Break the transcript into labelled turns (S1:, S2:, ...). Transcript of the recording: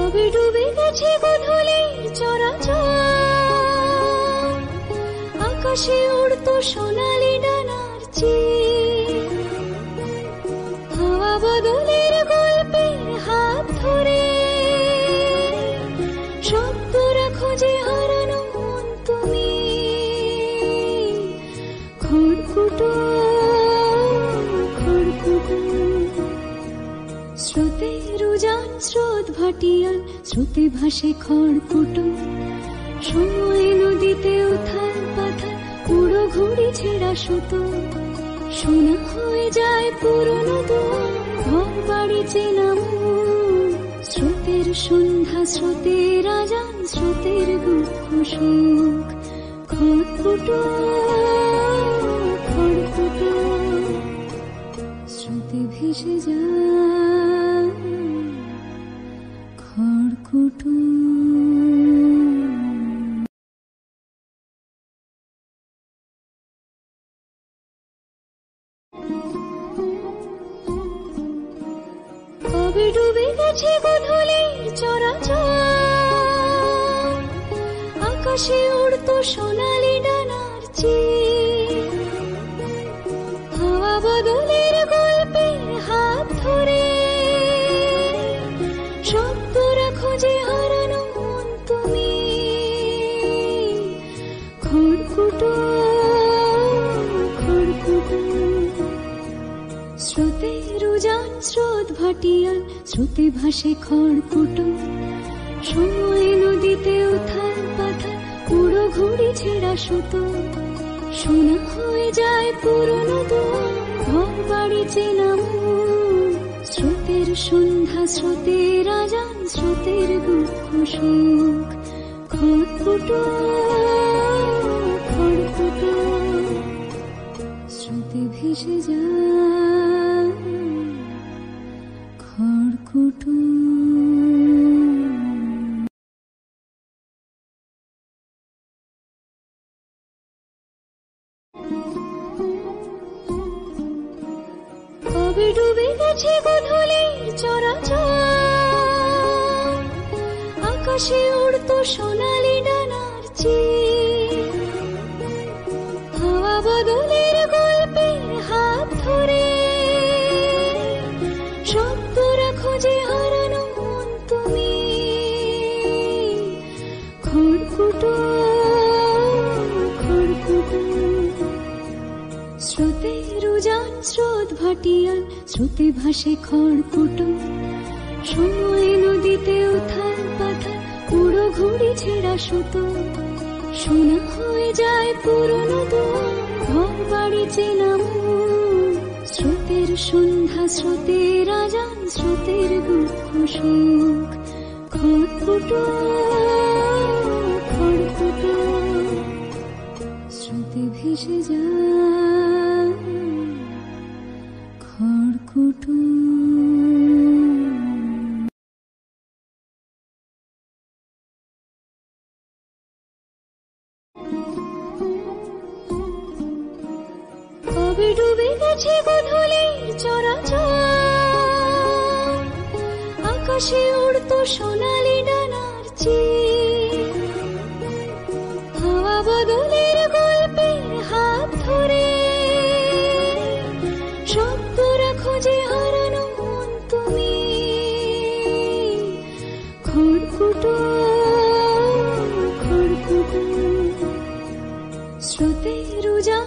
S1: কবে ডুবে গেছে গোধূলির চরাচর, আকাশে উড়তো সোনালি ডানার চিল। হাওয়া বদলের গল্পের হাত ধরে শব্দরা খোঁজে হারানো মন তুমি। খড়কুটো খড়কুটো স্রোতের উজান স্রোত ভাটিয়ান, স্রোতে ভাসে খড়কুটো। সময় নদীতে উথাল পাথাল, উড়ো ঘুড়ি ছেঁড়া সুতো। শোনা হয়ে যায় পুরনো দুয়ার, ঘর বাড়ি চেনা মুখ। স্রোতের সন্ধ্যা, স্রোতের আজান, স্রোতের দুঃখ সুখ। খড়কুটো খড়কুটো স্রোতে ভেসে যায় খড়কুটো। কবে ডুবে গেছে গোধূলির চরাচর, আকাশে উড়তো সোনালি ডানার চিল। হাওয়া বদলের গল্পের হাত ধরে শব্দরা খোঁজে হারানো মন তুমি। খড়কুটো খড়কুটো স্রোতের উজান স্রোত ভাটিয়ান, স্রোতে ভাসে খড়কুটো। সময় নদীতে উথাল পাথাল, উড়ো ঘুড়ি ছেঁড়া সুতো। শোনা হয়ে যায় পুরনো দুয়ার, ঘর বাড়ি চেনা মুখ। স্রোতের সন্ধ্যা, স্রোতের আজান, স্রোতের দুঃখ সুখ। খড়কুটো খড়কুটো স্রোতে ভেসে যায় খড়কুটো। কবে ডুবে গেছে গোধূলির চরাচর, আকাশে উড়তো সোনালি ডানার চিল। হাওয়া বদলের গল্পের হাত ধরে শব্দরা খোঁজে হারানো মন তুমি। খড়কুটো খড়কুটো স্রোতের উজান স্রোত ভাটিয়ান, স্রোতে ভাসে খড়কুটো। সময় নদীতে উথাল পাথাল, উড়ো ঘুড়ি ছেঁড়া সুতো। শোনা হয়ে যায় পুরনো দুয়ার, ঘর বাড়ি চেনা মুখ। স্রোতের সন্ধ্যা, স্রোতের আজান, স্রোতের দুঃখ সুখ। খড়কুটো খড়কুটো স্রোতে ভেসে যায় খড়কুটো। কবে ডুবে গেছে গোধূলির চরাচর, আকাশে উড়তো সোনালি ডানার চিল। হাওয়া বদলের গল্পের হাত ধরে শব্দরা খোঁজে হারানো মন তুমি। খড়কুটো খড়কুটো স্রোতের উজান